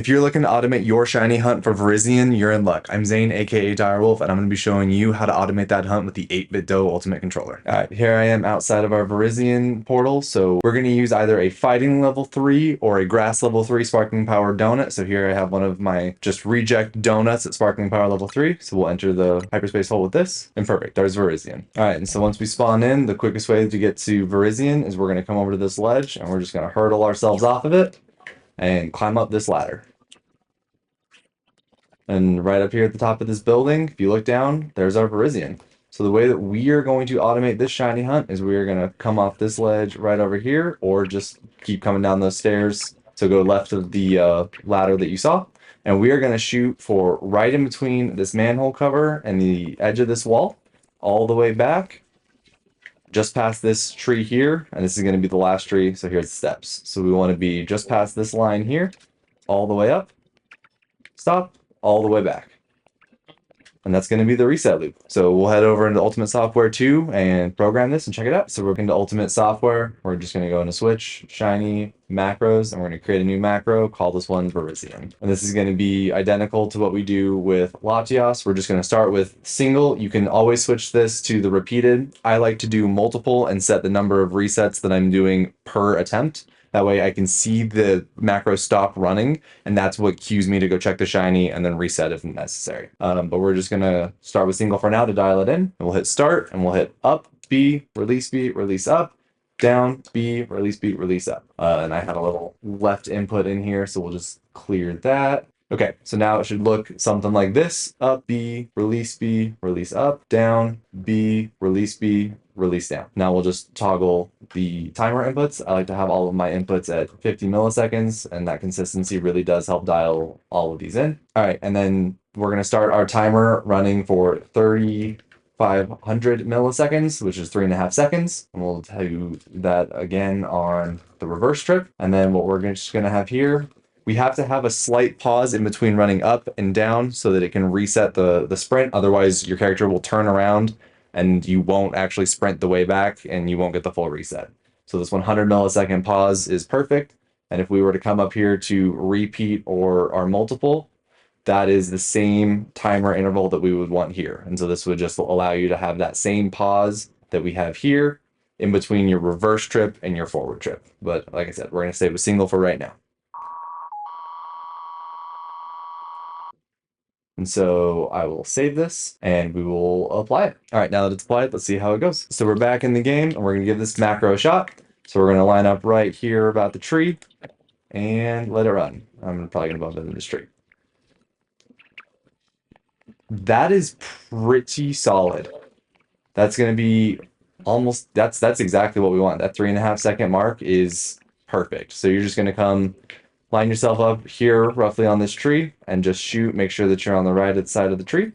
If you're looking to automate your shiny hunt for Virizion, you're in luck. I'm Zane, aka Direwolf, and I'm going to be showing you how to automate that hunt with the 8BitDo Ultimate Controller. Alright, here I am outside of our Virizion portal, so we're going to use either a Fighting level 3 or a Grass level 3 Sparkling Power Donut. So here I have one of my just reject donuts at Sparkling Power level 3, so we'll enter the hyperspace hole with this, and perfect, there's Virizion. Alright, and so once we spawn in, the quickest way to get to Virizion is we're going to come over to this ledge, and we're just going to hurdle ourselves off of it, and climb up this ladder. And right up here at the top of this building, if you look down, there's our Virizion. So the way that we are going to automate this shiny hunt is we are going to come off this ledge right over here, or just keep coming down those stairs. So go left of the ladder that you saw. And we are going to shoot for right in between this manhole cover and the edge of this wall, all the way back, just past this tree here. And this is going to be the last tree, so here's the steps. So we want to be just past this line here, all the way up, stop, all the way back. And that's going to be the reset loop. So we'll head over into Ultimate Software 2 and program this and check it out. So we're into Ultimate Software. We're just going to go into Switch, Shiny, Macros, and we're going to create a new macro, call this one Virizion. And this is going to be identical to what we do with Latios. We're just going to start with single. You can always switch this to the repeated. I like to do multiple and set the number of resets that I'm doing per attempt. That way I can see the macro stop running, and that's what cues me to go check the shiny and then reset if necessary. But we're just gonna start with single for now to dial it in. And we'll hit start, and we'll hit up, B, release up, down, B, release up. And I had a little left input in here, so we'll just clear that. Okay, so now it should look something like this. Up, B, release up, down, B, release down. Now we'll just toggle the timer inputs. I like to have all of my inputs at 50 milliseconds, and that consistency really does help dial all of these in. All right, and then we're gonna start our timer running for 3,500 milliseconds, which is 3.5 seconds. And we'll tell you that again on the reverse trip. And then what we're just gonna have here, we have to have a slight pause in between running up and down so that it can reset the sprint. Otherwise, your character will turn around and you won't actually sprint the way back and you won't get the full reset. So this 100 millisecond pause is perfect. And if we were to come up here to repeat or our multiple, that is the same timer interval that we would want here. And so this would just allow you to have that same pause that we have here in between your reverse trip and your forward trip. But like I said, we're going to stay with single for right now. And so I will save this and we will apply it. All right, now that it's applied, let's see how it goes. So we're back in the game and we're gonna give this macro a shot. So we're gonna line up right here about the tree and let it run. I'm probably gonna bump into this tree. That is pretty solid. That's gonna be almost, that's exactly what we want. That 3.5 second mark is perfect. So you're just gonna come line yourself up here roughly on this tree and just shoot. Make sure that you're on the right side of the tree.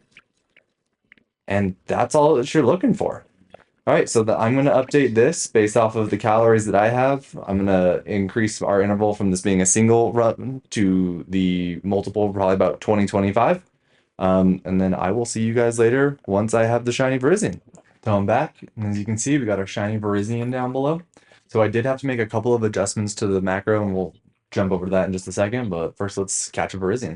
And that's all that you're looking for. All right, so I'm going to update this based off of the calories that I have. I'm going to increase our interval from this being a single run to the multiple, probably about 20-25. And then I will see you guys later once I have the shiny Virizion. So I'm back, and as you can see, we got our shiny Virizion down below. So I did have to make a couple of adjustments to the macro, and we'll jump over to that in just a second, but first let's catch a Virizion.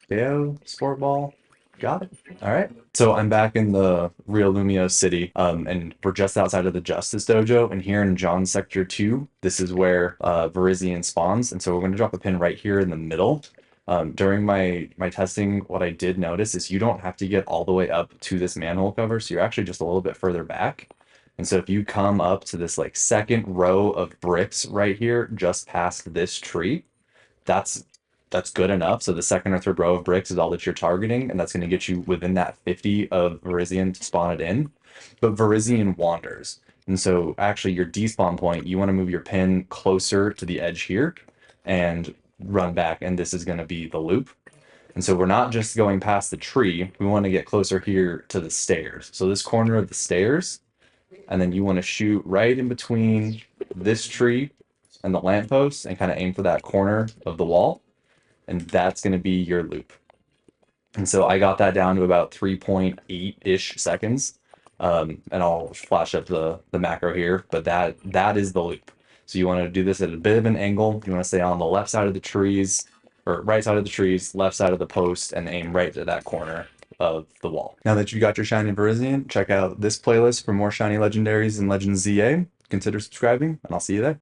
KO, sport ball, got it. All right, so I'm back in the real Lumio city, and we're just outside of the Justice Dojo, and here in John's Sector 2, this is where Virizion spawns, and so we're going to drop a pin right here in the middle. During my testing, what I did notice is you don't have to get all the way up to this manhole cover, so you're actually just a little bit further back. And so if you come up to this like second row of bricks right here, just past this tree, that's good enough. So the second or third row of bricks is all that you're targeting, and that's going to get you within that 50 of Virizion to spawn it in. But Virizion wanders. And so actually your despawn point, you want to move your pin closer to the edge here and run back, and this is going to be the loop. And so we're not just going past the tree, we want to get closer here to the stairs. So this corner of the stairs, and then you want to shoot right in between this tree and the lamppost and kind of aim for that corner of the wall. And that's going to be your loop. And so I got that down to about 3.8-ish seconds. And I'll flash up the macro here, but that is the loop. So you want to do this at a bit of an angle. You want to stay on the left side of the trees or right side of the trees, left side of the post, and aim right at that corner of the wall. Now that you got your shiny Virizion, check out this playlist for more shiny legendaries and Legends ZA. Consider subscribing, and I'll see you there.